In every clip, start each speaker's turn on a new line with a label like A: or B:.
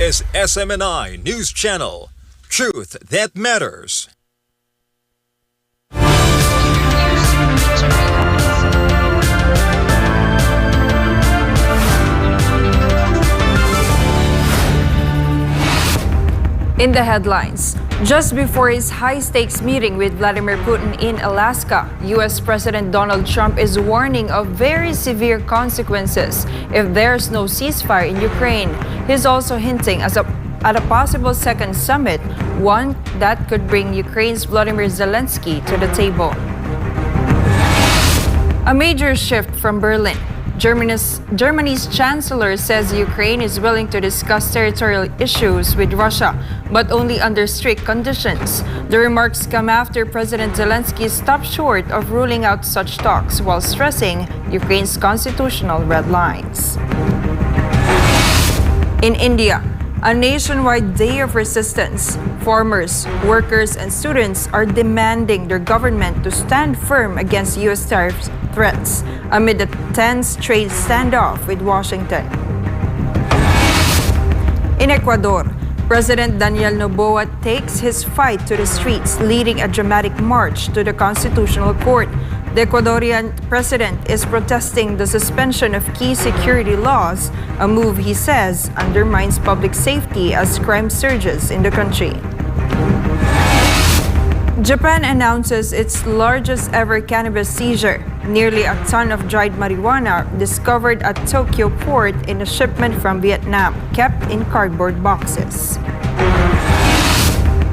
A: is SMNI News Channel. Truth that matters.
B: In the headlines, just before his high-stakes meeting with Vladimir Putin in Alaska, U.S. President Donald Trump is warning of very severe consequences if there's no ceasefire in Ukraine. He's also hinting at a possible second summit, one that could bring Ukraine's Volodymyr Zelensky to the table. A major shift from Berlin. Germany's chancellor says Ukraine is willing to discuss territorial issues with Russia, but only under strict conditions. The remarks come after President Zelensky stopped short of ruling out such talks while stressing Ukraine's constitutional red lines. In India, a nationwide day of resistance. Farmers, workers, and students are demanding their government to stand firm against U.S. tariff threats amid a tense trade standoff with Washington. In Ecuador, President Daniel Noboa takes his fight to the streets, leading a dramatic march to the Constitutional Court. The Ecuadorian president is protesting the suspension of key security laws, a move he says undermines public safety as crime surges in the country. Japan announces its largest ever cannabis seizure. Nearly a ton of dried marijuana discovered at Tokyo port in a shipment from Vietnam, kept in cardboard boxes.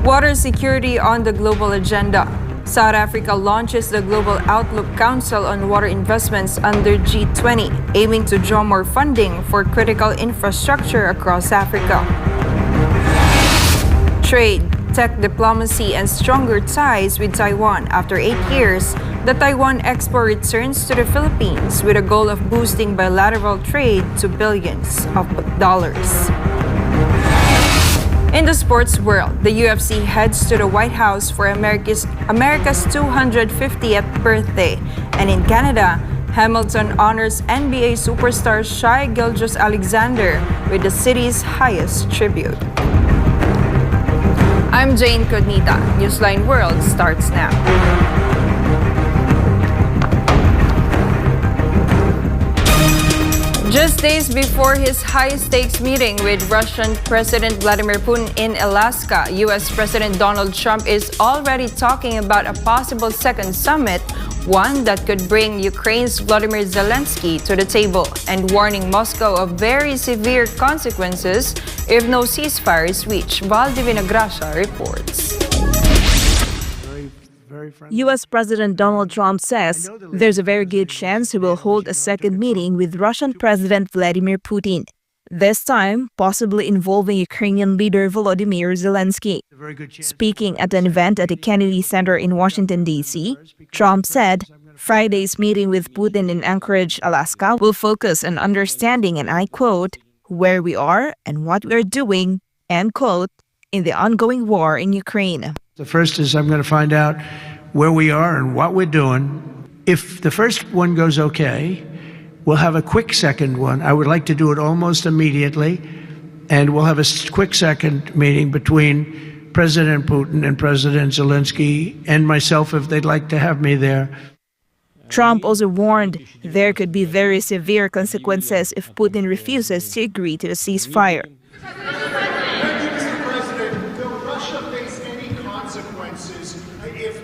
B: Water security on the global agenda. South Africa launches the Global Outlook Council on Water Investments under G20, aiming to draw more funding for critical infrastructure across Africa. Trade, tech diplomacy, and stronger ties with Taiwan. After 8 years, the Taiwan Expo returns to the Philippines with a goal of boosting bilateral trade to billions of dollars. In the sports world, the UFC heads to the White House for America's 250th birthday. And in Canada, Hamilton honors NBA superstar Shai Gilgeous-Alexander with the city's highest tribute. I'm Jayne Codnita. Newsline World starts now. Just days before his high-stakes meeting with Russian President Vladimir Putin in Alaska, U.S. President Donald Trump is already talking about a possible second summit, one that could bring Ukraine's Volodymyr Zelensky to the table, and warning Moscow of very severe consequences if no ceasefire is reached. Val Divinagracia reports.
C: U.S. President Donald Trump says there's a very good chance he will hold a second meeting with Russian President Vladimir Putin, this time possibly involving Ukrainian leader Volodymyr Zelensky. Speaking at an event at the Kennedy Center in Washington, D.C., Trump said Friday's meeting with Putin in Anchorage, Alaska will focus on understanding, and I quote, where we are and what we are doing, end quote, in the ongoing war in Ukraine.
D: The first is I'm going to find out where we are and what we're doing. If the first one goes okay, we'll have a quick second one. I would like to do it almost immediately, and we'll have a quick second meeting between President Putin and President Zelensky and myself if they'd like to have me there.
C: Trump also warned there could be very severe consequences if Putin refuses to agree to the ceasefire.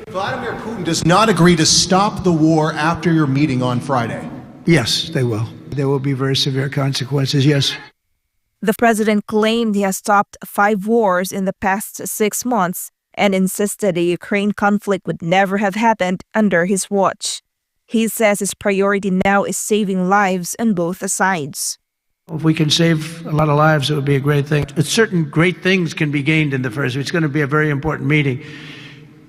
E: Vladimir Putin does not agree to stop the war after your meeting on Friday.
D: Yes, they will. There will be very severe consequences, yes.
C: The president claimed he has stopped 5 wars in the past 6 months and insisted the Ukraine conflict would never have happened under his watch. He says his priority now is saving lives on both sides.
D: If we can save a lot of lives, it would be a great thing. Certain great things can be gained in the first. It's going to be a very important meeting.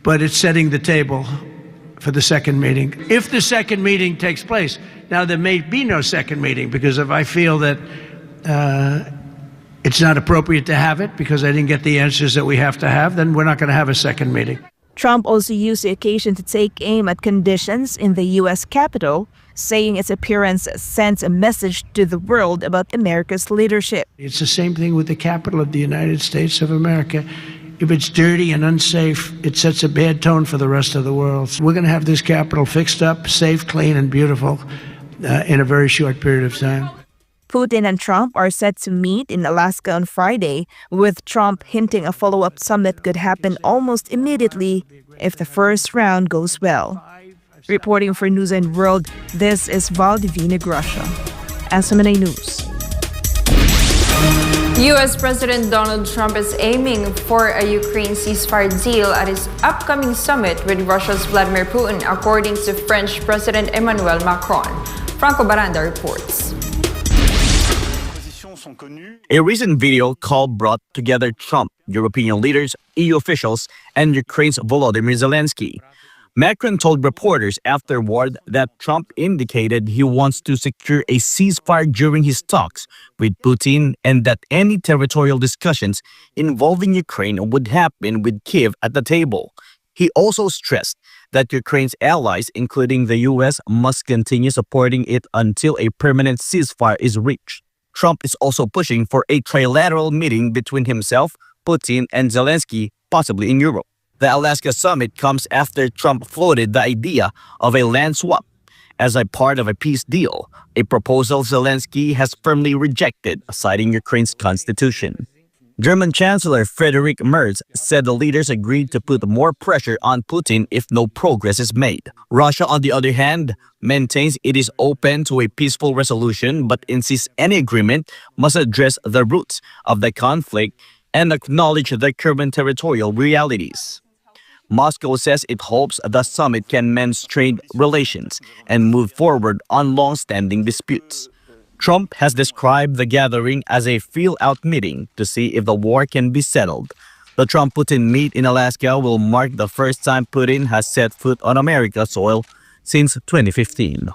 D: But it's setting the table for the second meeting. If the second meeting takes place, now there may be no second meeting, because if I feel that it's not appropriate to have it because I didn't get the answers that we have to have, then we're not going to have a second meeting.
C: Trump also used the occasion to take aim at conditions in the U.S. Capitol, saying its appearance sends a message to the world about America's leadership.
D: It's the same thing with the capital of the United States of America. If it's dirty and unsafe, it sets a bad tone for the rest of the world. So we're going to have this capital fixed up, safe, clean, and beautiful in a very short period of time.
C: Putin and Trump are set to meet in Alaska on Friday, with Trump hinting a follow-up summit could happen almost immediately if the first round goes well. Reporting for Newsline World, this is Valdivina Gracia, SMNA News.
B: U.S. President Donald Trump is aiming for a Ukraine ceasefire deal at his upcoming summit with Russia's Vladimir Putin, according to French President Emmanuel Macron. Franco Baranda reports.
F: A recent video call brought together Trump, European leaders, EU officials, and Ukraine's Volodymyr Zelensky. Macron told reporters afterward that Trump indicated he wants to secure a ceasefire during his talks with Putin and that any territorial discussions involving Ukraine would happen with Kyiv at the table. He also stressed that Ukraine's allies, including the US, must continue supporting it until a permanent ceasefire is reached. Trump is also pushing for a trilateral meeting between himself, Putin, and Zelensky, possibly in Europe. The Alaska summit comes after Trump floated the idea of a land swap as a part of a peace deal, a proposal Zelensky has firmly rejected, citing Ukraine's constitution. German Chancellor Friedrich Merz said the leaders agreed to put more pressure on Putin if no progress is made. Russia, on the other hand, maintains it is open to a peaceful resolution but insists any agreement must address the roots of the conflict and acknowledge the current territorial realities. Moscow says it hopes the summit can mend strained relations and move forward on long-standing disputes. Trump has described the gathering as a feel-out meeting to see if the war can be settled. The Trump-Putin meet in Alaska will mark the first time Putin has set foot on America's soil since 2015.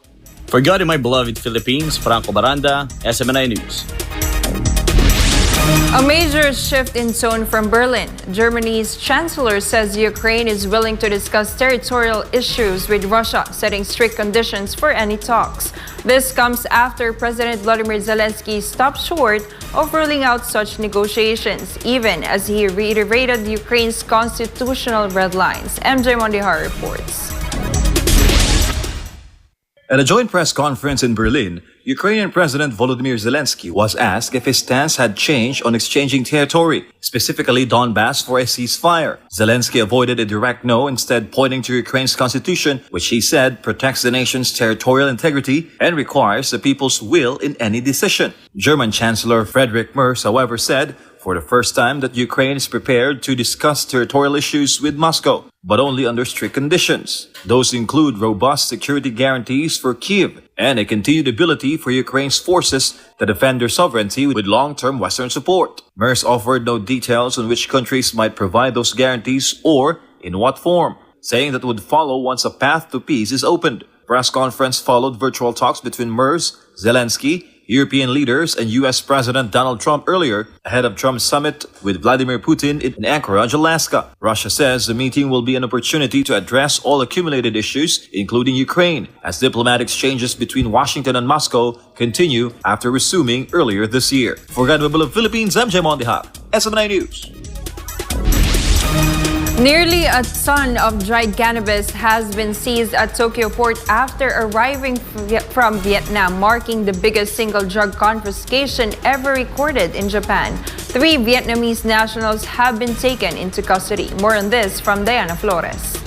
F: For God in my beloved Philippines, Franco Baranda, SMNI News.
B: A major shift in tone from Berlin. Germany's chancellor says Ukraine is willing to discuss territorial issues with Russia, setting strict conditions for any talks. This comes after President Volodymyr Zelensky stopped short of ruling out such negotiations, even as he reiterated Ukraine's constitutional red lines. MJ Mondihar reports.
A: At a joint press conference in Berlin, Ukrainian President Volodymyr Zelensky was asked if his stance had changed on exchanging territory, specifically Donbass, for a ceasefire. Zelensky avoided a direct no, instead pointing to Ukraine's constitution, which he said protects the nation's territorial integrity and requires the people's will in any decision. German Chancellor Friedrich Merz, however, said for the first time that Ukraine is prepared to discuss territorial issues with Moscow, but only under strict conditions. Those include robust security guarantees for Kyiv and a continued ability for Ukraine's forces to defend their sovereignty with long-term Western support. Merz offered no details on which countries might provide those guarantees or in what form, saying that would follow once a path to peace is opened. Press conference followed virtual talks between Merz, Zelensky, European leaders, and U.S. President Donald Trump earlier, ahead of Trump's summit with Vladimir Putin in Anchorage, Alaska. Russia says the meeting will be an opportunity to address all accumulated issues, including Ukraine, as diplomatic exchanges between Washington and Moscow continue after resuming earlier this year. For God of Philippines, MJ Mondihar, SMNI News.
B: Nearly a ton of dried cannabis has been seized at Tokyo port after arriving from Vietnam, marking the biggest single drug confiscation ever recorded in Japan. 3 Vietnamese nationals have been taken into custody. More on this from Diana Flores.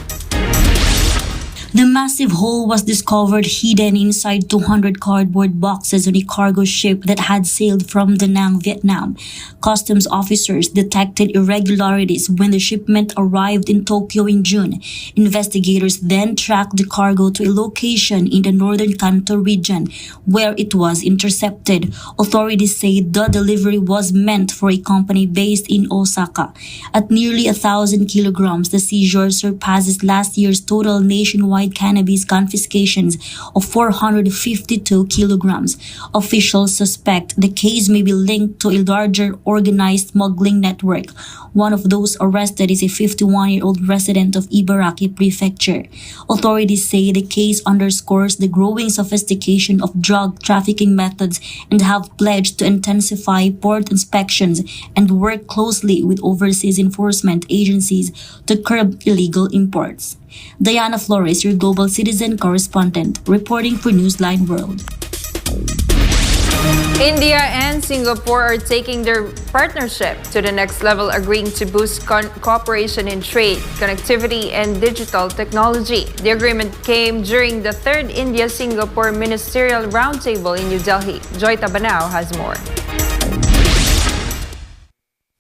G: The massive haul was discovered hidden inside 200 cardboard boxes on a cargo ship that had sailed from Da Nang, Vietnam. Customs officers detected irregularities when the shipment arrived in Tokyo in June. Investigators then tracked the cargo to a location in the northern Kanto region, where it was intercepted. Authorities say the delivery was meant for a company based in Osaka. At nearly 1,000 kilograms, the seizure surpasses last year's total nationwide statewide cannabis confiscations of 452 kilograms. Officials suspect the case may be linked to a larger organized smuggling network. One of those arrested is a 51-year-old resident of Ibaraki Prefecture. Authorities say the case underscores the growing sophistication of drug trafficking methods and have pledged to intensify port inspections and work closely with overseas enforcement agencies to curb illegal imports. Diana Flores, your Global Citizen correspondent, reporting for Newsline World.
B: India and Singapore are taking their partnership to the next level, agreeing to boost cooperation in trade, connectivity, and digital technology. The agreement came during the third India-Singapore Ministerial Roundtable in New Delhi. Joy Tabanao has more.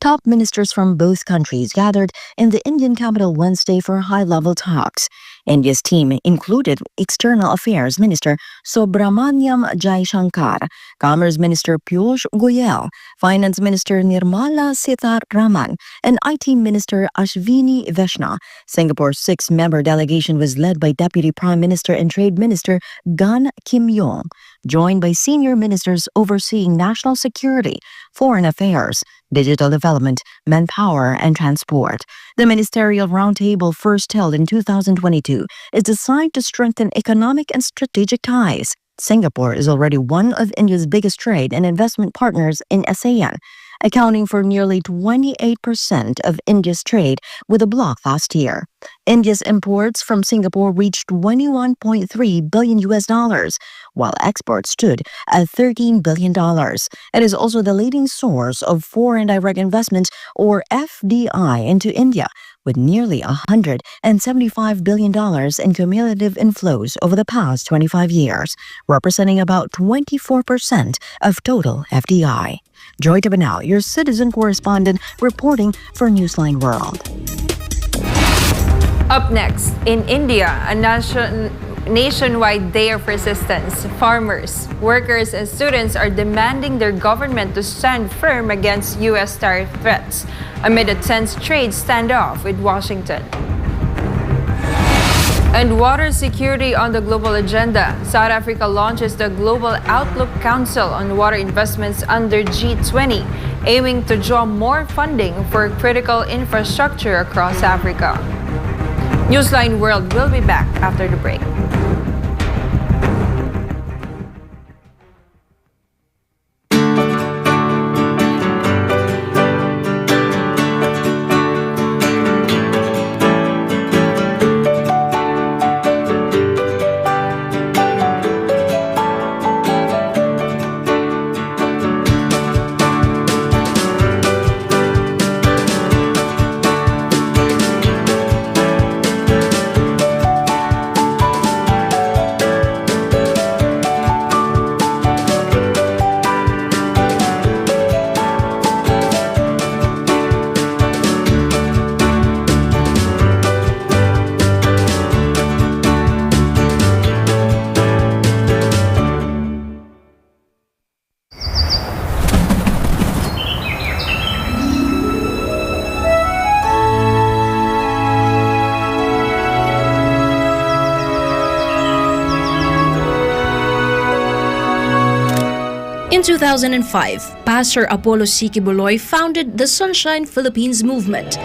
H: Top ministers from both countries gathered in the Indian capital Wednesday for high-level talks. India's team included External Affairs Minister Subramaniam Jaishankar, Commerce Minister Piyush Goyal, Finance Minister Nirmala Sitharaman, and IT Minister Ashwini Vaishnaw. Singapore's six-member delegation was led by Deputy Prime Minister and Trade Minister Gan Kim Yong, joined by senior ministers overseeing national security, foreign affairs, digital development, manpower, and transport. The Ministerial Roundtable, first held in 2022, is designed to strengthen economic and strategic ties. Singapore is already one of India's biggest trade and investment partners in ASEAN, accounting for nearly 28% of India's trade with the bloc last year. India's imports from Singapore reached $21.3 billion, while exports stood at $13 billion. It is also the leading source of foreign direct investment, or FDI, into India, with nearly $175 billion in cumulative inflows over the past 25 years, representing about 24% of total FDI. Joy Tabanao, your citizen correspondent, reporting for Newsline World.
B: Up next, in India, a nationwide day of resistance. Farmers, workers, and students are demanding their government to stand firm against U.S. tariff threats amid a tense trade standoff with Washington. And water security on the global agenda. South Africa launches the Global Outlook Council on Water Investments under G20, aiming to draw more funding for critical infrastructure across Africa. Newsline World will be back after the break.
I: In 2005, Pastor Apollo C. Kibuloy founded the Sunshine Philippines movement.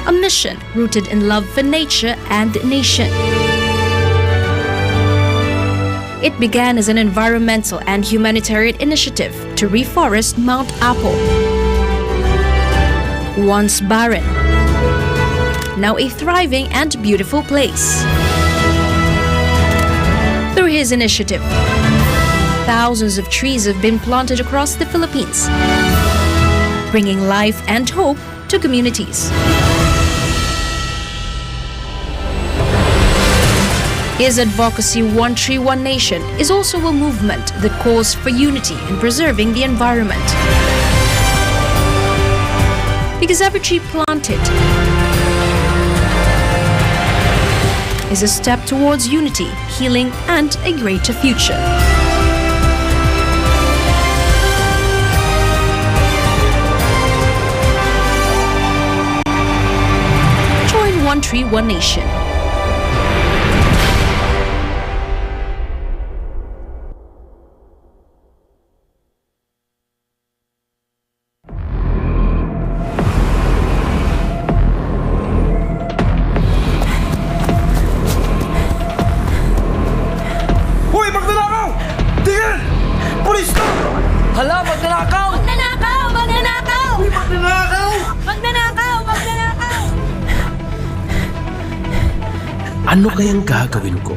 I: A mission rooted in love for nature and nation. It began as an environmental and humanitarian initiative to reforest Mount Apo, once barren, now a thriving and beautiful place. Through his initiative, thousands of trees have been planted across the Philippines, bringing life and hope to communities. His advocacy, One Tree, One Nation, is also a movement that calls for unity in preserving the environment. Because every tree planted is a step towards unity, healing, and a greater future. country, one nation.
J: Hoy, magnanakaw! Tingin! Pulis ka! Hala, magnanakaw!
K: Magnanakaw! Magnanakaw!
J: Uy, magnanakaw!
K: Magnanakaw! Magnanakaw!
L: Ano kayang gagawin ko?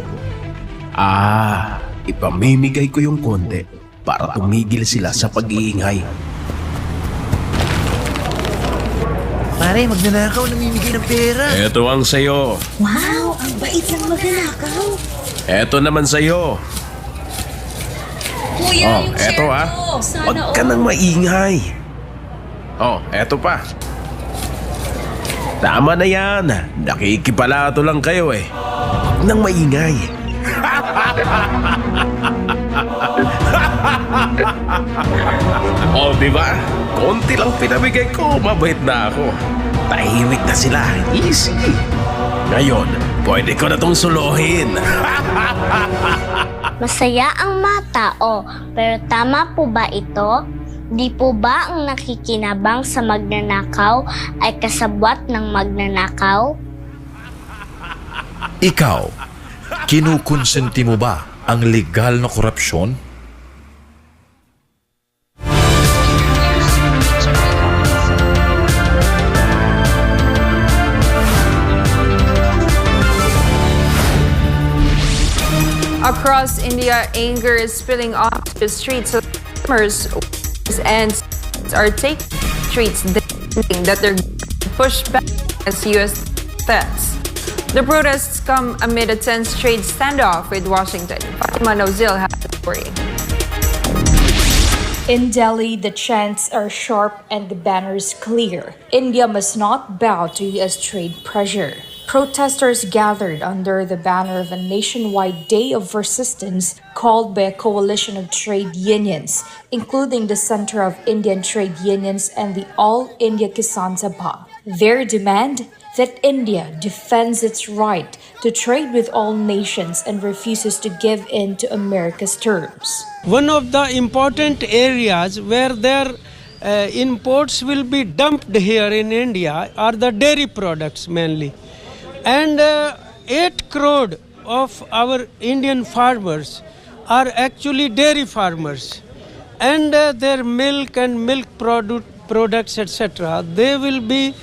L: Ipamimigay ko yung konti para tumigil sila sa pag-iingay.
J: Pare, magnanakaw, namimigay ng pera.
L: Ito ang sayo.
K: Wow! Ang bait ng magnanakaw!
L: Ito naman sayo.
K: Kuya, yung
L: Eto
K: share ko!
L: Huwag ka nang maingay. Eto pa. Tama na yan. Nakikipalato lang kayo eh. Huwag nang maingay. Diba? Konti lang pinamigay ko, mabait na ako. Tahimik na sila. Easy. Ngayon, pwede ko na tong suluhin.
M: Masaya ang mga tao, pero tama po ba ito? Di po ba ang nakikinabang sa magnanakaw ay kasabwat ng magnanakaw?
N: Ikaw, kinukonsenti mo ba ang legal na korupsyon?
B: Across India, anger is spilling off the streets of farmers and are taking streets demanding that they're pushed back as U.S. threats. The protests come amid a tense trade standoff with Washington. Fatima Nozil has the story.
O: In Delhi, the chants are sharp and the banners clear. India must not bow to U.S. trade pressure. Protesters gathered under the banner of a nationwide day of resistance called by a coalition of trade unions, including the Center of Indian Trade Unions and the All India Kisan Sabha. Their demand that India defends its right to trade with all nations and refuses to give in to America's terms.
P: One of the important areas where their imports will be dumped here in India are the dairy products mainly. And 8 crore of our Indian farmers are actually dairy farmers. And their milk and milk products, etc., they will be,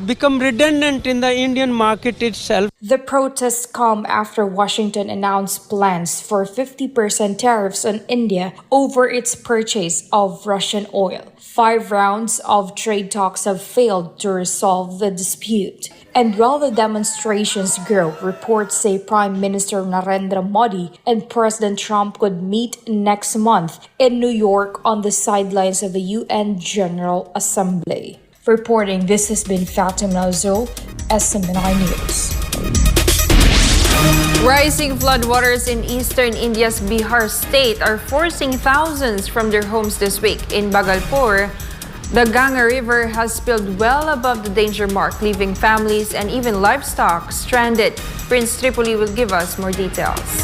P: become redundant in the Indian market itself.
O: The protests come after Washington announced plans for 50% tariffs on India over its purchase of Russian oil. 5 rounds of trade talks have failed to resolve the dispute. And while the demonstrations grow, reports say Prime Minister Narendra Modi and President Trump could meet next month in New York on the sidelines of the UN General Assembly. Reporting, this has been Fatima Nozil, SMNI News.
B: Rising floodwaters in eastern India's Bihar state are forcing thousands from their homes this week. In Bhagalpur, the Ganga River has spilled well above the danger mark, leaving families and even livestock stranded. Prince Tripoli will give us more details.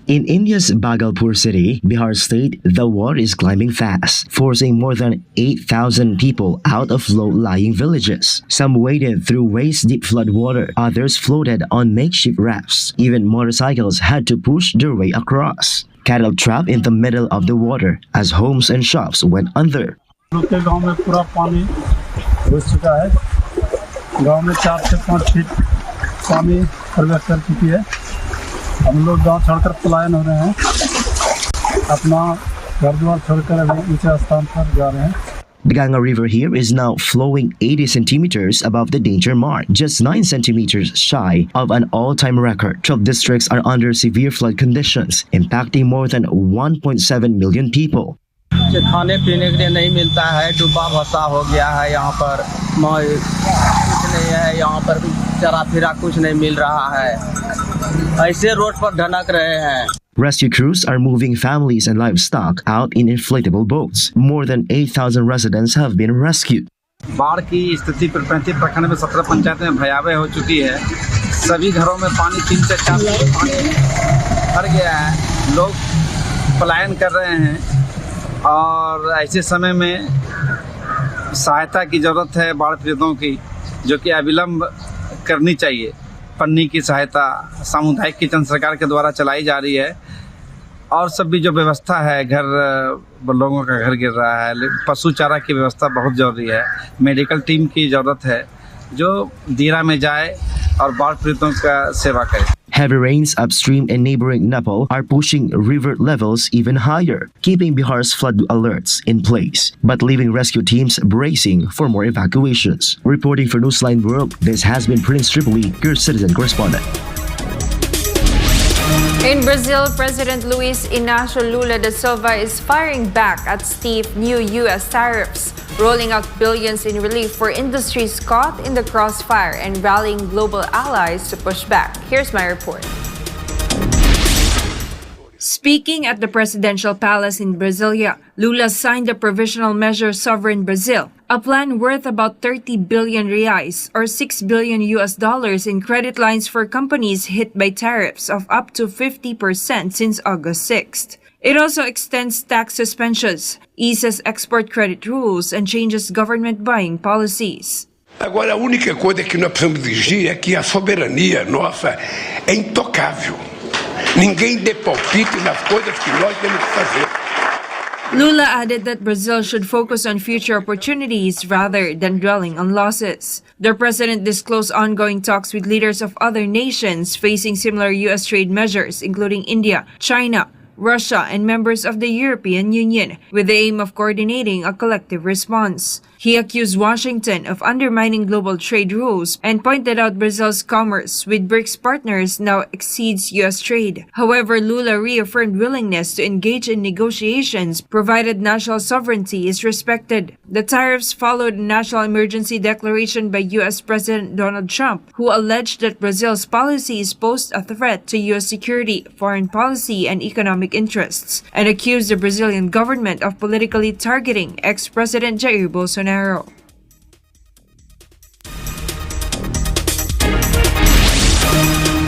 Q: In India's Bhagalpur city, Bihar state, the water is climbing fast, forcing more than 8,000 people out of low-lying villages. Some waded through waist-deep floodwater, others floated on makeshift rafts. Even motorcycles had to push their way across. Cattle trapped in the middle of the water as homes and shops went under.
R: गांव में पूरा पानी घुस चुका है। गांव में 4 से 5 फीट पानी प्रवेश कर चुकी है। हम लोग गांव छोड़कर पलायन हो रहे हैं। अपना घर द्वार छोड़कर ऊंचे स्थान पर जा रहे हैं।
Q: The Ganga River here is now flowing 80 centimeters above the danger mark, just 9 centimeters shy of an all-time record. 12 districts are under severe flood conditions, impacting more than 1.7 million people.
S: खाने पीने के लिए नहीं मिलता है, डूबा भसा हो गया है यहाँ पर, कुछ नहीं है यहाँ पर, चरा फिरा कुछ नहीं मिल रहा है, ऐसे रोड पर ढनक रहे हैं.
Q: Rescue crews are moving families and livestock out in inflatable boats. More than 8,000 residents have been rescued.
T: बाढ़ की स्थिति पर 35 प्रखंड में 17 पंचायतें में भयावह हो चुकी है। सभी घरों में पानी 3 से 4 फुट पानी भर गया है। लोग पलायन कर रहे हैं और ऐसे समय में सहायता की ज़रूरत है बाढ़ पीड़ितों की, जो कि अविलंब करनी चाहिए। पन्नी की सहायता सामुदायिक किचन सरकार के द्वारा चलाई जा रही है और सब भी जो व्यवस्था है, लोगों का घर गिर रहा है, पशु चारा की व्यवस्था बहुत ज़रूरी है। मेडिकल टीम की ज़रूरत है जो दीरा में जाए और बाढ़ पीड़ितों का सेवा करे।
Q: Heavy rains upstream in neighboring Nepal are pushing river levels even higher, keeping Bihar's flood alerts in place, but leaving rescue teams bracing for more evacuations. Reporting for Newsline World, this has been Prince Tripoli, your citizen correspondent.
B: In Brazil, President Luiz Inácio Lula da Silva is firing back at steep new U.S. tariffs, rolling out billions in relief for industries caught in the crossfire and rallying global allies to push back. Here's my report. Speaking at the presidential palace in Brasilia, Lula signed the Provisional Measure Sovereign Brazil, a plan worth about 30 billion reais or $6 billion in credit lines for companies hit by tariffs of up to 50% since August 6th. It also extends tax suspensions, eases export credit rules, and changes government buying policies.
U: Agora, a única coisa que nós precisamos exigir é que a soberania nossa é intocável. Ninguém dê palpite nas coisas que nós temos que fazer.
B: Lula added that Brazil should focus on future opportunities rather than dwelling on losses. The president disclosed ongoing talks with leaders of other nations facing similar U.S. trade measures, including India, China, Russia, and members of the European Union, with the aim of coordinating a collective response. He accused Washington of undermining global trade rules and pointed out Brazil's commerce with BRICS partners now exceeds U.S. trade. However, Lula reaffirmed willingness to engage in negotiations provided national sovereignty is respected. The tariffs followed a national emergency declaration by U.S. President Donald Trump, who alleged that Brazil's policies posed a threat to U.S. security, foreign policy, and economic interests, and accused the Brazilian government of politically targeting ex-President Jair Bolsonaro.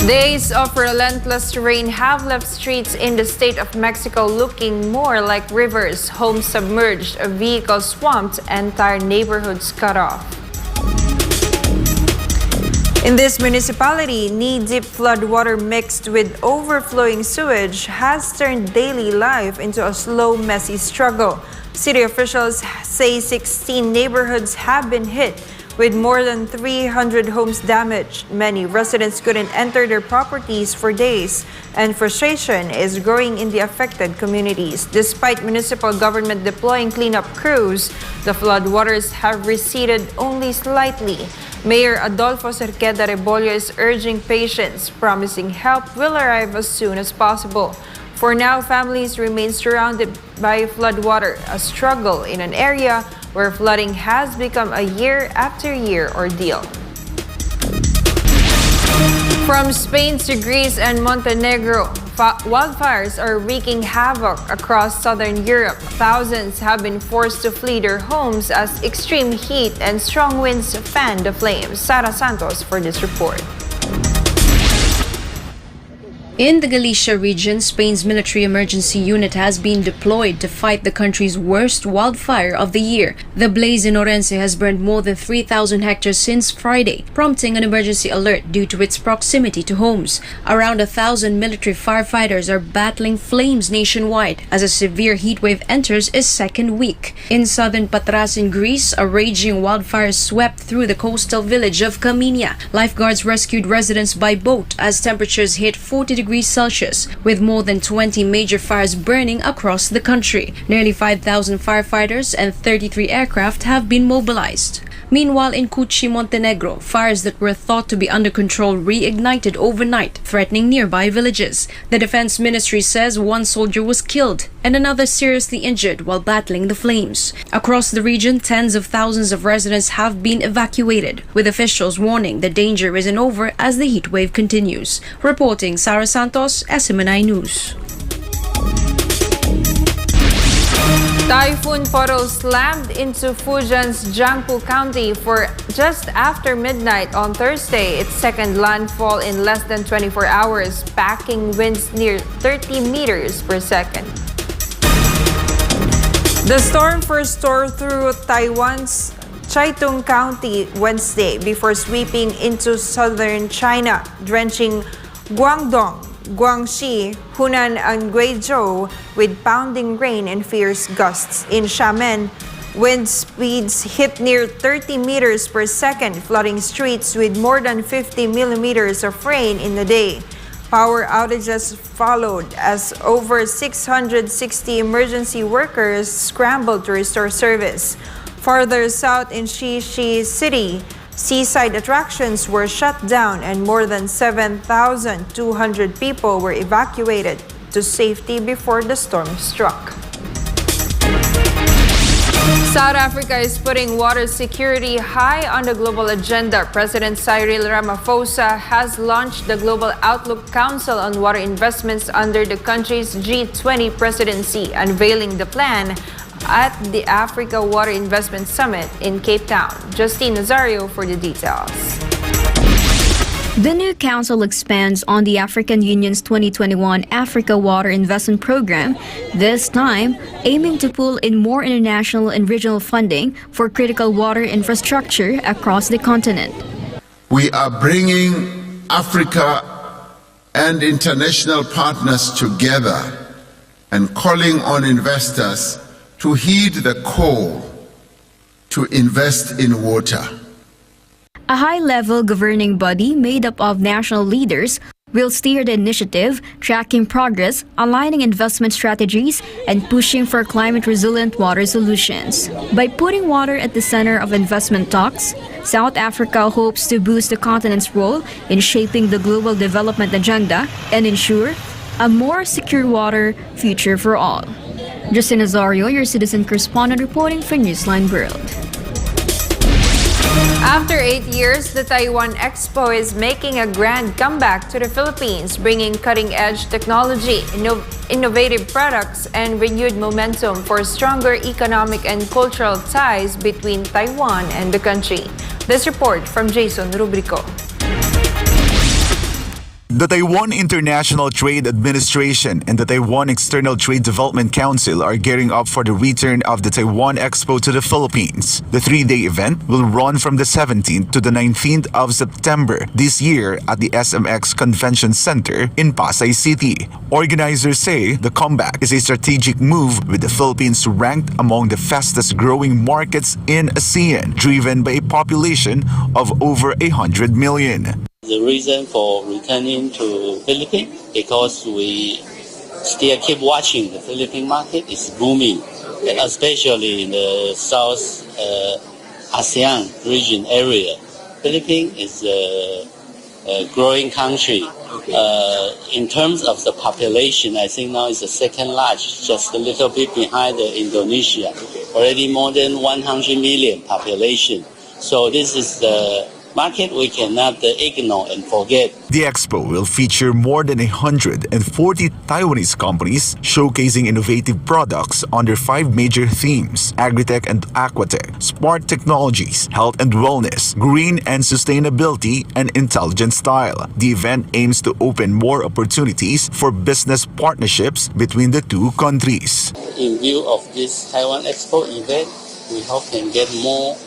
B: Days of relentless rain have left streets in the state of Mexico looking more like rivers, homes submerged, vehicles swamped, entire neighborhoods cut off. In this municipality, knee-deep floodwater mixed with overflowing sewage has turned daily life into a slow, messy struggle. City officials say 16 neighborhoods have been hit, with more than 300 homes damaged. Many residents couldn't enter their properties for days, and frustration is growing in the affected communities. Despite municipal government deploying cleanup crews, the floodwaters have receded only slightly. Mayor Adolfo Cerqueda Rebollo is urging patience, promising help will arrive as soon as possible. For now, families remain surrounded by floodwater, a struggle in an area where flooding has become a year-after-year ordeal. From Spain to Greece and Montenegro, wildfires are wreaking havoc across southern Europe. Thousands have been forced to flee their homes as extreme heat and strong winds fan the flames. Sara Santos for this report.
I: In the Galicia region, Spain's military emergency unit has been deployed to fight the country's worst wildfire of the year. The blaze in Orense has burned more than 3,000 hectares since Friday, prompting an emergency alert due to its proximity to homes. Around 1,000 military firefighters are battling flames nationwide as a severe heatwave enters its second week. In southern Patras in Greece, a raging wildfire swept through the coastal village of Kaminia. Lifeguards rescued residents by boat as temperatures hit 40 degrees Celsius, with more than 20 major fires burning across the country. Nearly 5,000 firefighters and 33 aircraft have been mobilized. Meanwhile, in Cucci, Montenegro, fires that were thought to be under control reignited overnight, threatening nearby villages. The defense ministry says one soldier was killed and another seriously injured while battling the flames. Across the region, tens of thousands of residents have been evacuated, with officials warning the danger isn't over as the heat wave continues. Reporting, Sara Santos, SMNI News.
B: Typhoon Poro slammed into Fujian's Jiangpu County for just after midnight on Thursday, its second landfall in less than 24 hours, packing winds near 30 meters per second. The storm first tore through Taiwan's Taitung County Wednesday before sweeping into southern China, drenching Guangdong, Guangxi, Hunan, and Guizhou with pounding rain and fierce gusts. In Xiamen, wind speeds hit near 30 meters per second, flooding streets with more than 50 millimeters of rain in a day. Power outages followed as over 660 emergency workers scrambled to restore service. Farther south in Xixi City, seaside attractions were shut down and more than 7,200 people were evacuated to safety before the storm struck. South Africa is putting water security high on the global agenda. President Cyril Ramaphosa has launched the Global Outlook Council on Water Investments under the country's G20 presidency, unveiling the plan at the Africa Water Investment Summit in Cape Town. Justine Nazario for the details.
E: The new council expands on the African Union's 2021 Africa Water Investment Program, this time aiming to pull in more international and regional funding for critical water infrastructure across the continent.
V: We are bringing Africa and international partners together and calling on investors to heed the call to invest in water.
E: A high-level governing body made up of national leaders will steer the initiative, tracking progress, aligning investment strategies, and pushing for climate-resilient water solutions. By putting water at the center of investment talks, South Africa hopes to boost the continent's role in shaping the global development agenda and ensure a more secure water future for all. Justine Nazario, your citizen correspondent, reporting for Newsline World.
B: After 8 years, the Taiwan Expo is making a grand comeback to the Philippines, bringing cutting-edge technology, innovative products, and renewed momentum for stronger economic and cultural ties between Taiwan and the country. This report from Jason Rubrico.
W: The Taiwan International Trade Administration and the Taiwan External Trade Development Council are gearing up for the return of the Taiwan Expo to the Philippines. The 3-day event will run from the 17th to the 19th of September this year at the SMX Convention Center in Pasay City. Organizers say the comeback is a strategic move, with the Philippines ranked among the fastest growing markets in ASEAN, driven by a population of over 100 million.
X: The reason for returning to Philippines because we still keep watching the Philippine market is booming, especially in the South ASEAN region area. Philippines is a growing country. In terms of the population, I think now it's the second largest, just a little bit behind Indonesia. Already more than 100 million population. So this is the market we cannot ignore and forget.
W: The expo will feature more than 140 Taiwanese companies showcasing innovative products under 5 major themes: agritech and aquatech, smart technologies, health and wellness, green and sustainability, and intelligent style. The event aims to open more opportunities for business partnerships between the two countries.
X: In view of this Taiwan Expo event, we hope can get more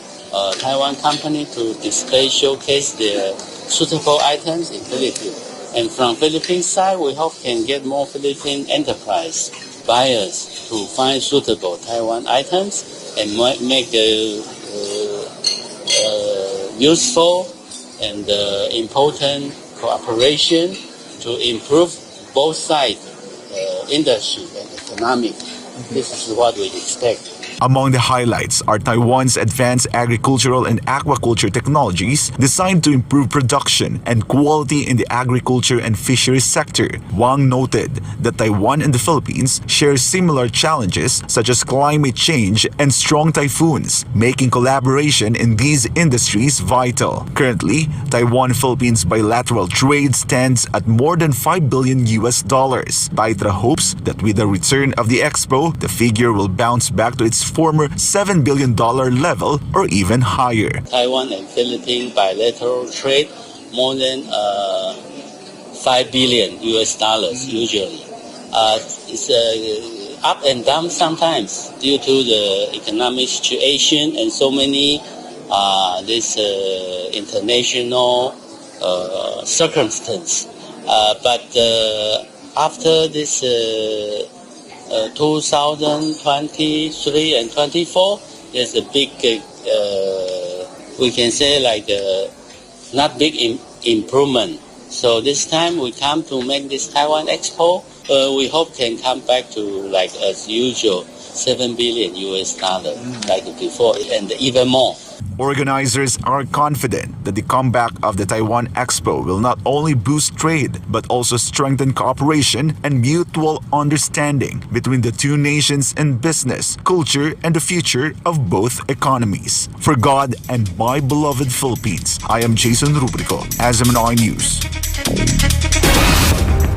X: Taiwan company to display, showcase their suitable items in Philippines. And from Philippines side, we hope can get more Philippine enterprise buyers to find suitable Taiwan items and make useful and important cooperation to improve both sides, industry and economic. This is what we expect.
W: Among the highlights are Taiwan's advanced agricultural and aquaculture technologies designed to improve production and quality in the agriculture and fisheries sector. Wang noted that Taiwan and the Philippines share similar challenges such as climate change and strong typhoons, making collaboration in these industries vital. Currently, Taiwan-Philippines bilateral trade stands at more than $5 billion. Taitra hopes that with the return of the expo, the figure will bounce back to its former $7 billion level or even higher.
X: Taiwan and Philippines bilateral trade more than $5 billion usually. It's up and down sometimes due to the economic situation and so many this international circumstance. But after this 2023 and 24, there's a big, we can say like not big improvement. So this time we come to make this Taiwan Expo. We hope can come back to like as usual, $7 billion like before and even more.
W: Organizers are confident that the comeback of the Taiwan Expo will not only boost trade but also strengthen cooperation and mutual understanding between the two nations in business, culture, and the future of both economies. For God and my beloved Philippines, I am Jason Rubrico, SMNI News.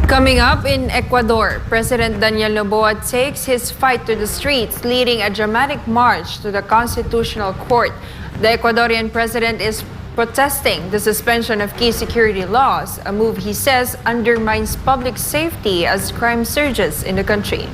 B: Coming up in Ecuador, President Daniel Noboa takes his fight to the streets, leading a dramatic march to the Constitutional Court. The Ecuadorian president is protesting the suspension of key security laws, a move he says undermines public safety as crime surges in the country.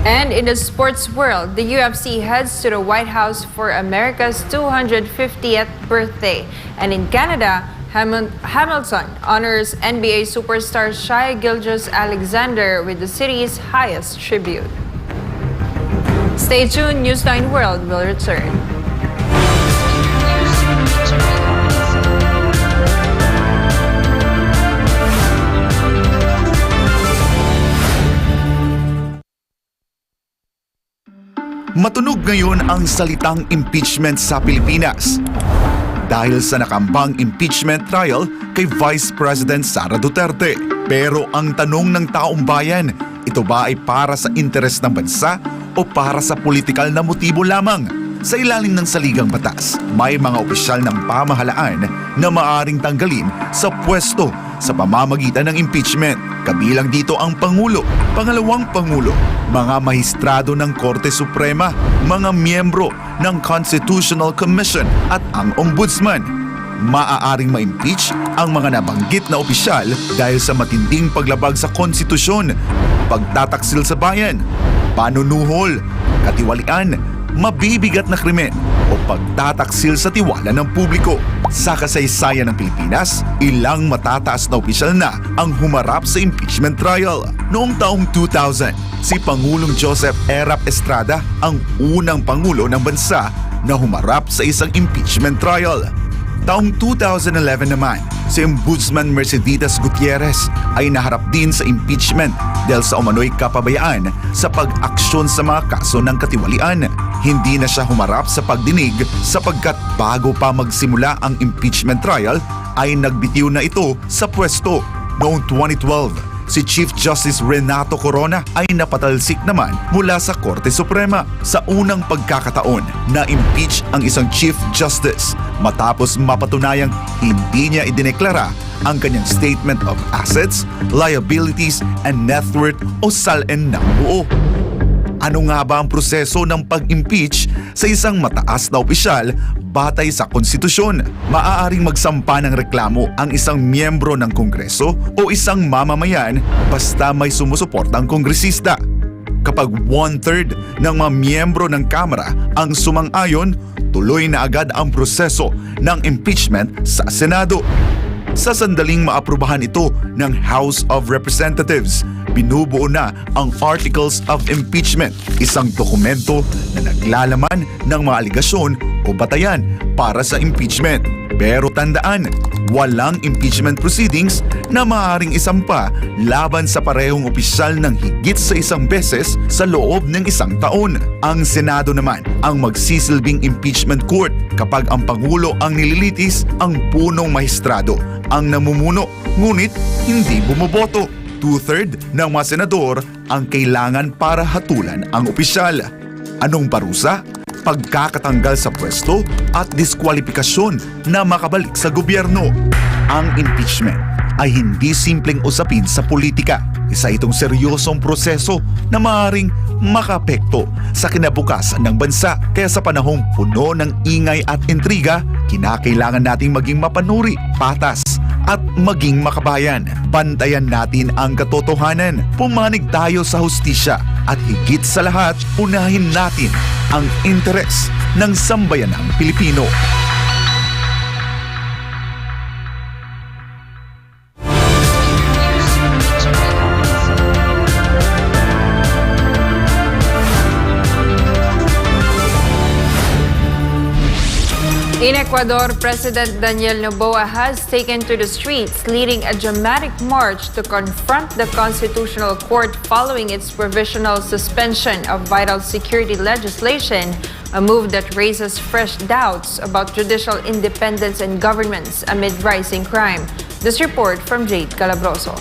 B: And in the sports world, the UFC heads to the White House for America's 250th birthday. And in Canada, Hamilton honors NBA superstar Shai Gilgeous-Alexander with the city's highest tribute. Stay tuned, Newsline World will return.
W: Matunog ngayon ang salitang impeachment sa Pilipinas dahil sa nakambang impeachment trial kay Vice President Sara Duterte. Pero ang tanong ng taong bayan, ito ba ay para sa interes ng bansa o para sa politikal na motibo lamang? Sa ilalim ng saligang batas, may mga opisyal ng pamahalaan na maaring tanggalin sa pwesto sa pamamagitan ng impeachment. Kabilang dito ang Pangulo, Pangalawang Pangulo, mga mahistrado ng Korte Suprema, mga miyembro ng Constitutional Commission at ang Ombudsman. Maaaring ma-impeach ang mga nabanggit na opisyal dahil sa matinding paglabag sa konstitusyon, pagtataksil sa bayan, panunuhol, katiwalian, mabibigat na krimen o pagtataksil sa tiwala ng publiko. Sa kasaysayan ng Pilipinas, ilang matataas na opisyal na ang humarap sa impeachment trial. Noong taong 2000, si Pangulong Joseph Erupt Estrada ang unang Pangulo ng bansa na humarap sa isang impeachment trial. Taong 2011 naman, si Ombudsman Mercedes Gutierrez ay naharap din sa impeachment dahil sa umano'y kapabayaan sa pag-aksyon sa mga kaso ng katiwalian. Hindi na siya humarap sa pagdinig sapagkat bago pa magsimula ang impeachment trial ay nagbitiw na ito sa pwesto. Noong 2012, si Chief Justice Renato Corona ay napatalsik naman mula sa Korte Suprema sa unang pagkakataon na impeach ang isang Chief Justice matapos mapatunayang hindi niya idineklara ang kanyang Statement of Assets, Liabilities, and Net Worth o SALN ng buo. Ano nga ba ang proseso ng pag-impeach sa isang mataas na opisyal batay sa konstitusyon? Maaaring magsampa ng reklamo ang isang miyembro ng Kongreso o isang mamamayan basta may sumusuportang kongresista. Kapag 1/3 ng mga miyembro ng Kamara ang sumang-ayon, tuloy na agad ang proseso ng impeachment sa Senado. Sa sandaling maaprubahan ito ng House of Representatives, binubuo na ang Articles of Impeachment, isang dokumento na naglalaman ng mga aligasyon o batayan para sa impeachment. Pero tandaan, walang impeachment proceedings na maaaring isampa laban sa parehong opisyal ng higit sa 1 beses sa loob ng 1 taon. Ang Senado naman ang magsisilbing impeachment court kapag ang Pangulo ang nililitis, ang punong mahistrado ang namumuno ngunit hindi bumoboto. 2/3 ng mga senador ang kailangan para hatulan ang opisyal. Anong parusa? Pagkakatanggal sa pwesto at diskwalipikasyon na makabalik sa gobyerno. Ang impeachment ay hindi simpleng usapin sa politika. Isa itong seryosong proseso na maaaring makapekto sa kinabukasan ng bansa. Kaya sa panahong puno ng ingay at intriga, kinakailangan nating maging mapanuri, patas at maging makabayan. Bantayan natin ang katotohanan, pumanig tayo sa hustisya at higit sa lahat, unahin natin ang interes ng sambayanang Pilipino.
B: In Ecuador, President Daniel Noboa has taken to the streets, leading a dramatic march to confront the Constitutional Court following its provisional suspension of vital security legislation, a move that raises fresh doubts about judicial independence and governance amid rising crime. This report from Jayne Codnita.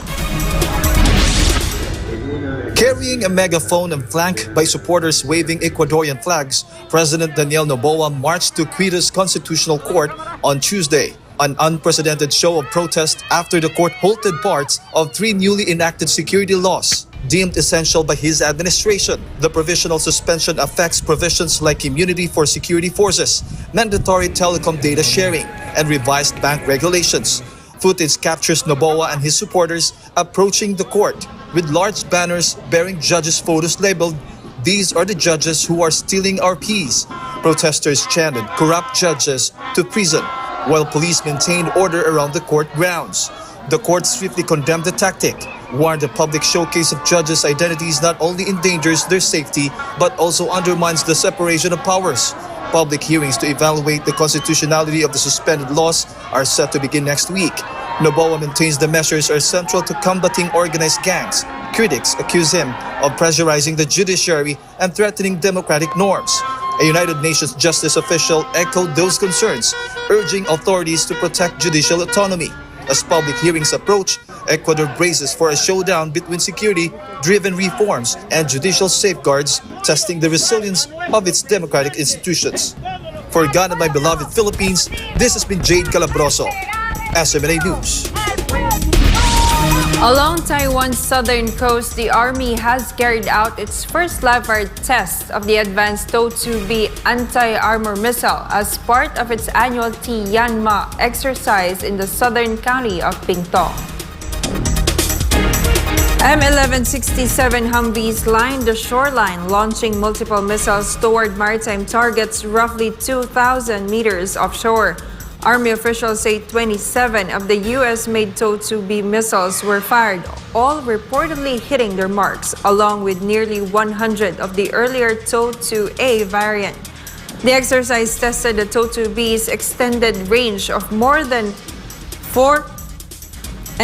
A: Carrying a megaphone and flanked by supporters waving Ecuadorian flags, President Daniel Noboa marched to Quito's Constitutional Court on Tuesday, an unprecedented show of protest after the court halted parts of 3 newly enacted security laws deemed essential by his administration. The provisional suspension affects provisions like immunity for security forces, mandatory telecom data sharing, and revised bank regulations. Footage captures Noboa and his supporters approaching the court with large banners bearing judges' photos labeled, "These are the judges who are stealing our peace." Protesters chanted corrupt judges to prison, while police maintained order around the court grounds. The court swiftly condemned the tactic, warned the public showcase of judges' identities not only endangers their safety but also undermines the separation of powers. Public hearings to evaluate the constitutionality of the suspended laws are set to begin next week. Noboa maintains the measures are central to combating organized gangs. Critics accuse him of pressurizing the judiciary and threatening democratic norms. A United Nations justice official echoed those concerns, urging authorities to protect judicial autonomy. As public hearings approach, Ecuador braces for a showdown between security-driven reforms and judicial safeguards, testing the resilience of its democratic institutions. For God and my beloved Philippines, this has been Jayne Codnita, SMNA News.
B: Along Taiwan's southern coast, the Army has carried out its first live-fire test of the advanced TOW-2B anti-armor missile as part of its annual Tianma exercise in the southern county of Pingtung. M1167 Humvees lined the shoreline, launching multiple missiles toward maritime targets roughly 2,000 meters offshore. Army officials say 27 of the U.S.-made TOW-2B missiles were fired, all reportedly hitting their marks, along with nearly 100 of the earlier TOW-2A variant. The exercise tested the TOW-2B's extended range of more than 4.5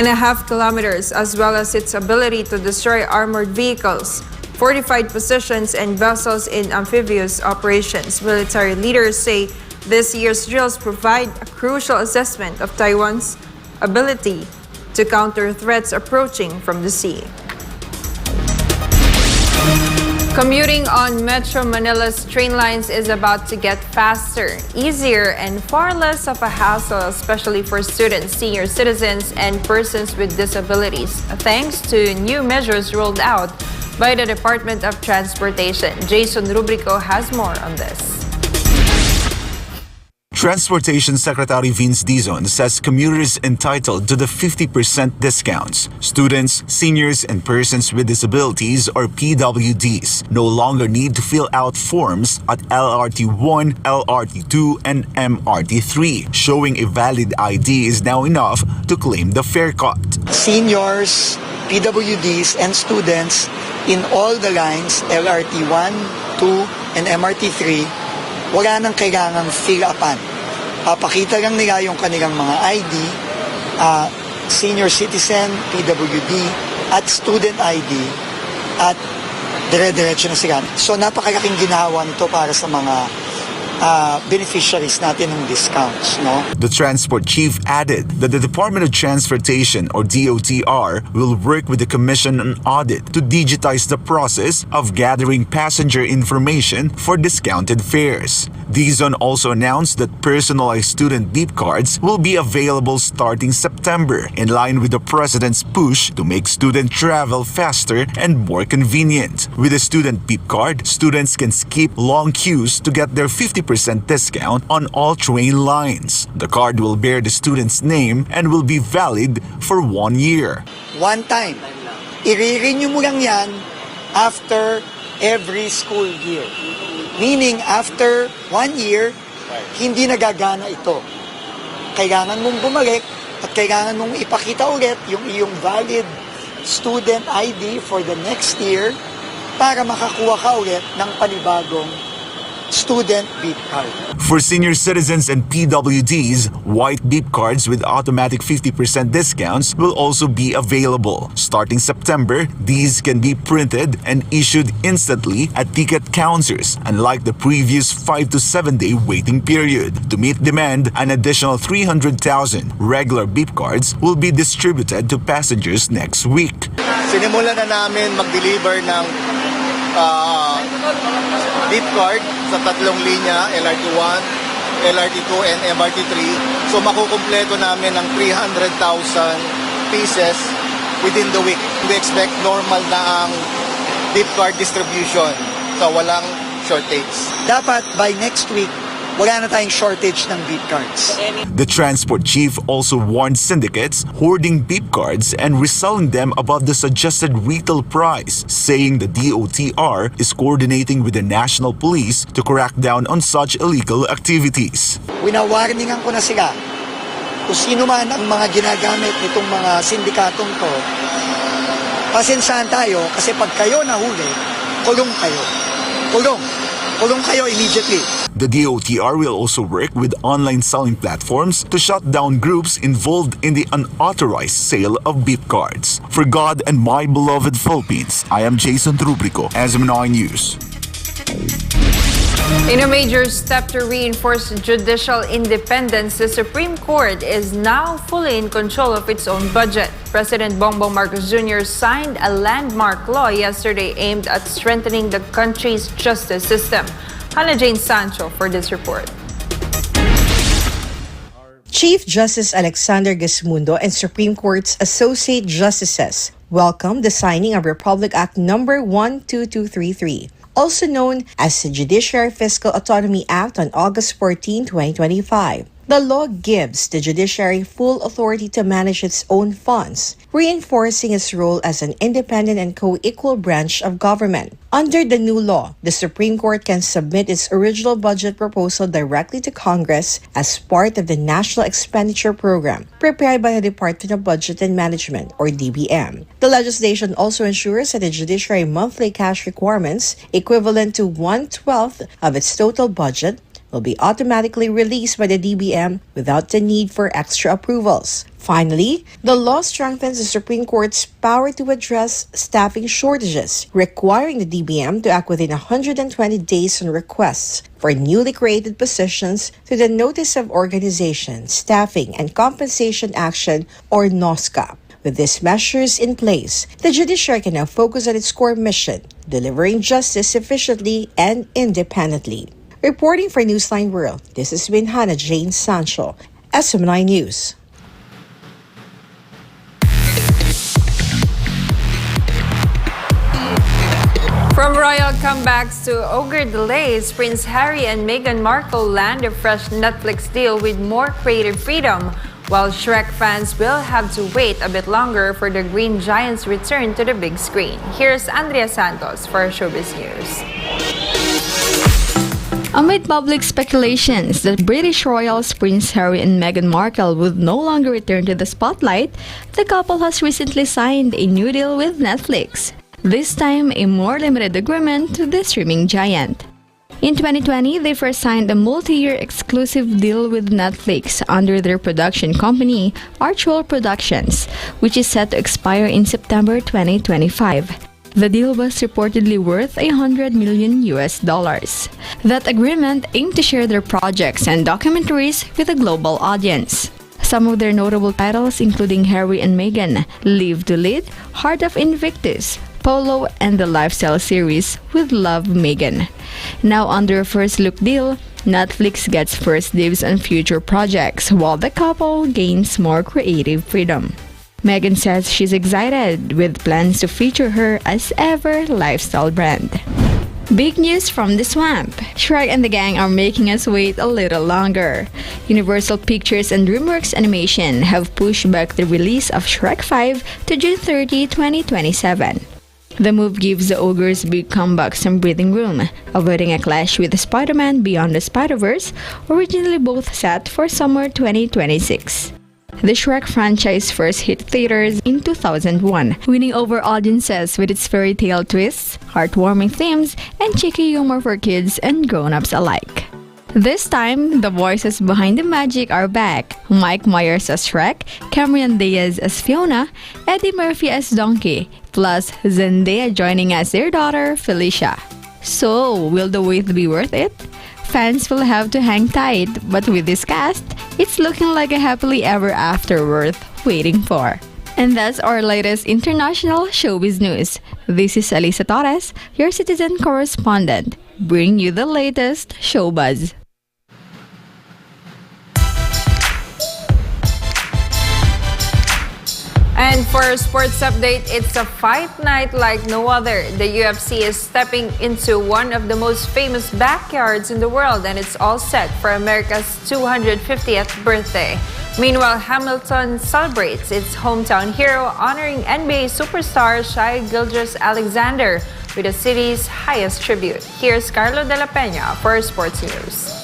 B: kilometers, as well as its ability to destroy armored vehicles, fortified positions, and vessels in amphibious operations. Military leaders say this year's drills provide a crucial assessment of Taiwan's ability to counter threats approaching from the sea. Commuting on Metro Manila's train lines is about to get faster, easier, and far less of a hassle, especially for students, senior citizens, and persons with disabilities, thanks to new measures rolled out by the Department of Transportation. Jason Rubrico has more on this.
W: Transportation Secretary Vince Dizon says commuters entitled to the 50% discounts, students, seniors, and persons with disabilities or PWDs no longer need to fill out forms at LRT1, LRT2, and MRT3. Showing a valid ID is now enough to claim the fare cut.
C: Seniors, PWDs, and students in all the lines, LRT1, 2, and MRT3, wala nang kailangang fill upan. Papakita lang nila yung kanilang mga ID, senior citizen, PWD, at student ID, at dire-diretso na sila. So napakalaking ginawa nito para sa mga beneficiaries natin ng discounts, no?
W: The transport chief added that the Department of Transportation, or DOTR, will work with the Commission on Audit to digitize the process of gathering passenger information for discounted fares. Dizon also announced that personalized student beep cards will be available starting September, in line with the President's push to make student travel faster and more convenient. With a student beep card, students can skip long queues to get their 50% discount on all train lines. The card will bear the student's name and will be valid for 1 year.
C: One time. I-renew mo lang yan after every school year. Meaning, after 1 year, hindi nagagana ito. Kailangan mong bumalik at kailangan mong ipakita ulit yung iyong valid student ID for the next year para makakuha ka ulit ng panibagong student beep card.
W: For senior citizens and PWDs, white beep cards with automatic 50% discounts will also be available. Starting September, these can be printed and issued instantly at ticket counters, unlike the previous 5 to 7 day waiting period. To meet demand, an additional 300,000 regular beep cards will be distributed to passengers next week.
D: Sinimulan na namin mag-deliver ng beep card sa tatlong linya, LRT1, LRT2, and MRT3. So makukumpleto namin ng 300,000 pieces within the week. We expect normal na ang beep card distribution. So walang shortage.
C: Dapat by next week, wala na tayong shortage ng beep cards.
W: The transport chief also warned syndicates hoarding beep cards and reselling them above the suggested retail price, saying the DOTR is coordinating with the National Police to crack down on such illegal activities.
C: Winawarningan ko na sila. Kung sino man ang mga ginagamit nitong mga sindikatong to, pasensyahan tayo kasi pag kayo nahuli, kulong kayo. Kulong kayo immediately.
W: The DOTR will also work with online selling platforms to shut down groups involved in the unauthorized sale of beep cards. For God and my beloved Philippines, I am Jason Trubrico, SMNI News.
B: In a major step to reinforce judicial independence, the Supreme Court is now fully in control of its own budget. President Bongbong Marcos Jr. signed a landmark law yesterday aimed at strengthening the country's justice system. Jayne Sancho for this report.
F: Chief Justice Alexander Gesmundo and Supreme Court's Associate Justices welcomed the signing of Republic Act No. 12233, also known as the Judiciary Fiscal Autonomy Act, on August 14, 2025. The law gives the judiciary full authority to manage its own funds, reinforcing its role as an independent and co-equal branch of government. Under the new law, the Supreme Court can submit its original budget proposal directly to Congress as part of the National Expenditure Program, prepared by the Department of Budget and Management, or DBM. The legislation also ensures that the judiciary monthly cash requirements, equivalent to 1/12 of its total budget, will be automatically released by the DBM without the need for extra approvals. Finally, the law strengthens the Supreme Court's power to address staffing shortages, requiring the DBM to act within 120 days on requests for newly created positions through the Notice of Organization, Staffing, and Compensation Action, or NOSCA. With these measures in place, the judiciary can now focus on its core mission, delivering justice efficiently and independently. Reporting for Newsline World, this has been Jayne Sancho, SMNI News.
B: From royal comebacks to ogre delays, Prince Harry and Meghan Markle land a fresh Netflix deal with more creative freedom, while Shrek fans will have to wait a bit longer for the Green Giant's return to the big screen. Here's Andrea Santos for Showbiz News.
G: Amid public speculations that British royals Prince Harry and Meghan Markle would no longer return to the spotlight, the couple has recently signed a new deal with Netflix. This time, a more limited agreement to the streaming giant. In 2020, they first signed a multi-year exclusive deal with Netflix under their production company, Archwell Productions, which is set to expire in September 2025. The deal was reportedly worth $100 million. That agreement aimed to share their projects and documentaries with a global audience. Some of their notable titles including Harry and Meghan, Live to Lead, Heart of Invictus, Polo, and the Lifestyle series with Love Meghan. Now under a first look deal, Netflix gets first dibs on future projects while the couple gains more creative freedom. Meghan says she's excited with plans to feature her as ever lifestyle brand. Big news from the swamp. Shrek and the gang are making us wait a little longer. Universal Pictures and DreamWorks Animation have pushed back the release of Shrek 5 to June 30, 2027. The move gives the ogres big comeback some breathing room, avoiding a clash with Spider-Man Beyond the Spider-Verse, originally both set for summer 2026. The Shrek franchise first hit theaters in 2001, winning over audiences with its fairy tale twists, heartwarming themes, and cheeky humor for kids and grown-ups alike. This time, the voices behind the magic are back. Mike Myers as Shrek, Cameron Diaz as Fiona, Eddie Murphy as Donkey, plus Zendaya joining as their daughter, Felicia. So, will the wait be worth it? Fans will have to hang tight, but with this cast, it's looking like a happily ever after worth waiting for. And that's our latest international showbiz news. This is Alisa Torres, your citizen correspondent, bringing you the latest showbuzz.
B: And for a sports update, it's a fight night like no other. The UFC is stepping into one of the most famous backyards in the world, and it's all set for America's 250th birthday. Meanwhile, Hamilton celebrates its hometown hero, honoring NBA superstar Shai Gilgeous-Alexander with the city's highest tribute. Here's Carlo De La Peña for sports news.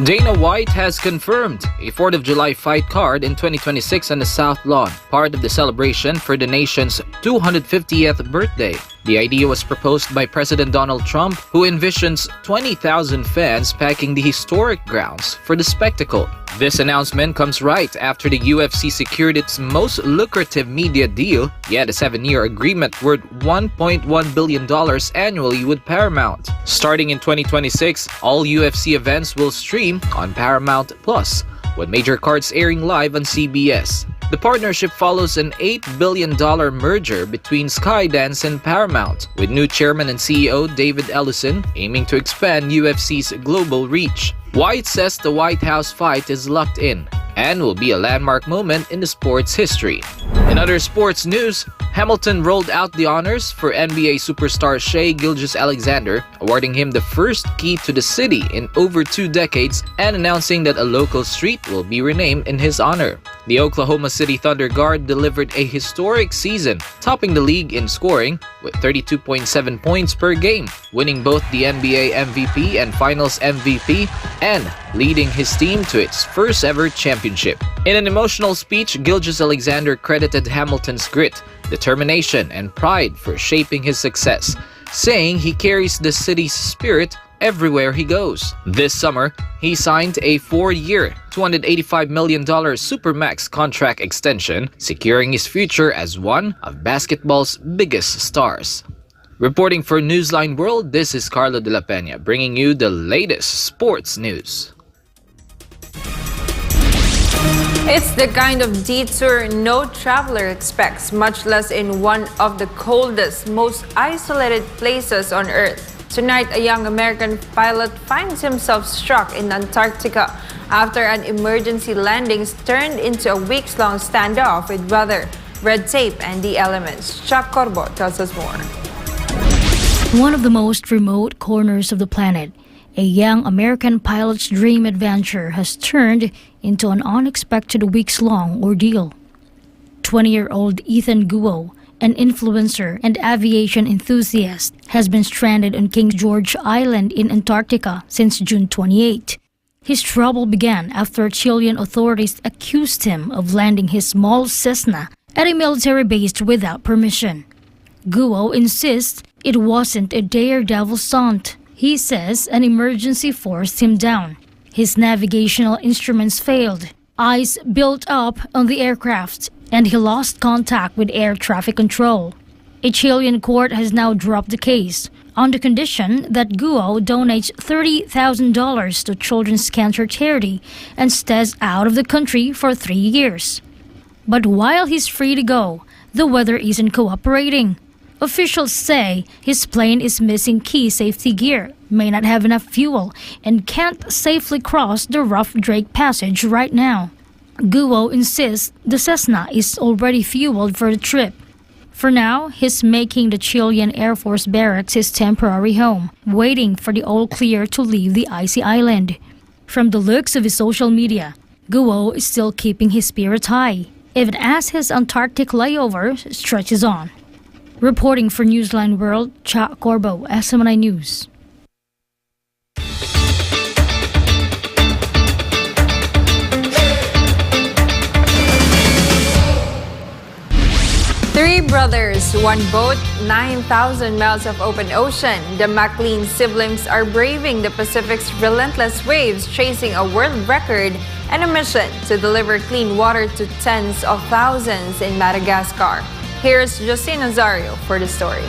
H: Dana White has confirmed a 4th of July fight card in 2026 on the South Lawn, part of the celebration for the nation's 250th birthday. The idea was proposed by President Donald Trump, who envisions 20,000 fans packing the historic grounds for the spectacle. This announcement comes right after the UFC secured its most lucrative media deal, yet a 7-year agreement worth $1.1 billion annually with Paramount. Starting in 2026, all UFC events will stream on Paramount Plus, with major cards airing live on CBS. The partnership follows an $8 billion merger between Skydance and Paramount, with new chairman and CEO David Ellison aiming to expand UFC's global reach. White says the White House fight is locked in and will be a landmark moment in the sport's history. In other sports news, Hamilton rolled out the honors for NBA superstar Shai Gilgeous-Alexander, awarding him the first key to the city in over 2 decades and announcing that a local street will be renamed in his honor. The Oklahoma City Thunder guard delivered a historic season, topping the league in scoring with 32.7 points per game, winning both the NBA MVP and Finals MVP and leading his team to its first ever championship. In an emotional speech, Gilgeous-Alexander credited Hamilton's grit, determination, and pride for shaping his success, saying he carries the city's spirit everywhere he goes. This summer, he signed a 4-year, $285 million Supermax contract extension, securing his future as one of basketball's biggest stars. Reporting for Newsline World, this is Carlo De La Peña, bringing you the latest sports news.
B: It's the kind of detour no traveler expects, much less in one of the coldest, most isolated places on Earth. Tonight, a young American pilot finds himself struck in Antarctica after an emergency landing turned into a weeks-long standoff with weather, red tape, and the elements. Chuck Corbo tells us more.
J: One of the most remote corners of the planet, a young American pilot's dream adventure has turned into an unexpected weeks-long ordeal. 20-year-old Ethan Guo, an influencer and aviation enthusiast, has been stranded on King George Island in Antarctica since June 28. His trouble began after Chilean authorities accused him of landing his small Cessna at a military base without permission. Guo insists it wasn't a daredevil stunt. He says an emergency forced him down. His navigational instruments failed. Ice built up on the aircraft, and he lost contact with air traffic control. A Chilean court has now dropped the case on the condition that Guo donates $30,000 to children's cancer charity and stays out of the country for 3 years. But while he's free to go, the weather isn't cooperating. Officials say his plane is missing key safety gear, may not have enough fuel, and can't safely cross the rough Drake Passage right now. Guo insists the Cessna is already fueled for the trip. For now, he's making the Chilean Air Force barracks his temporary home, waiting for the all clear to leave the icy island. From the looks of his social media, Guo is still keeping his spirits high, even as his Antarctic layover stretches on. Reporting for Newsline World, Cha Corbo, SMNI News.
B: Three brothers, one boat, 9,000 miles of open ocean. The MacLean siblings are braving the Pacific's relentless waves, chasing a world record and a mission to deliver clean water to tens of thousands in Madagascar. Here's Justine Nazario for the story.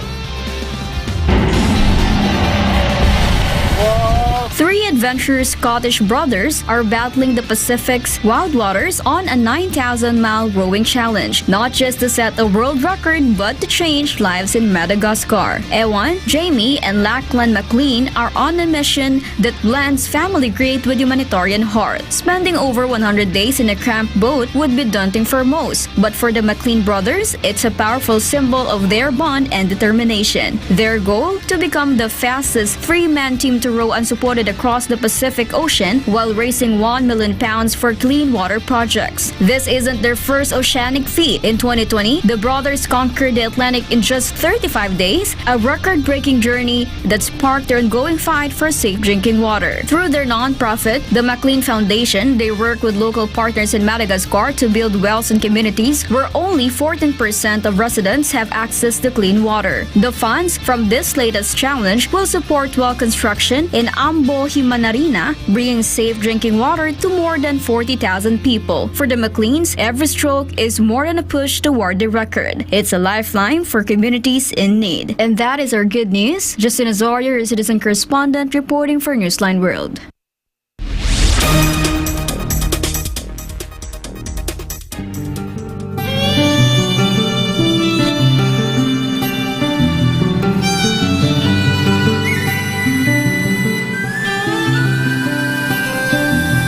E: Three adventurous Scottish brothers are battling the Pacific's wild waters on a 9,000-mile rowing challenge, not just to set a world record but to change lives in Madagascar. Ewan, Jamie, and Lachlan MacLean are on a mission that blends family grit with humanitarian heart. Spending over 100 days in a cramped boat would be daunting for most, but for the MacLean brothers, it's a powerful symbol of their bond and determination. Their goal? To become the fastest three-man team to row unsupported across the Pacific Ocean while raising £1 million for clean water projects. This isn't their first oceanic feat. In 2020, the brothers conquered the Atlantic in just 35 days, a record-breaking journey that sparked their ongoing fight for safe drinking water. Through their non-profit, the MacLean Foundation, they work with local partners in Madagascar to build wells in communities where only 14% of residents have access to clean water. The funds from this latest challenge will support well construction in Ambo Himanarina, bringing safe drinking water to more than 40,000 people. For the MacLeans, every stroke is more than a push toward the record. It's a lifeline for communities in need. And that is our good news. Justine Azorio, your citizen correspondent, reporting for Newsline World.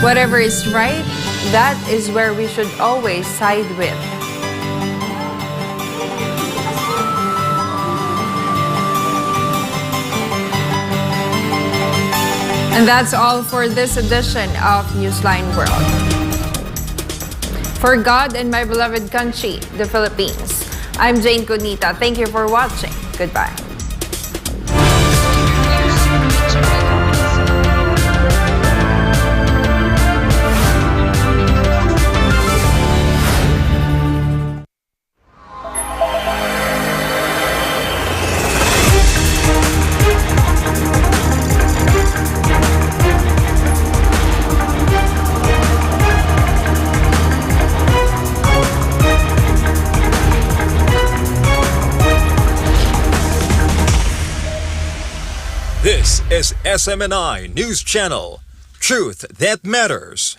B: Whatever is right, that is where we should always side with. And that's all for this edition of Newsline World. For God and my beloved country, the Philippines, I'm Jayne Codnita. Thank you for watching. Goodbye.
K: This is SMNI News Channel. Truth that matters.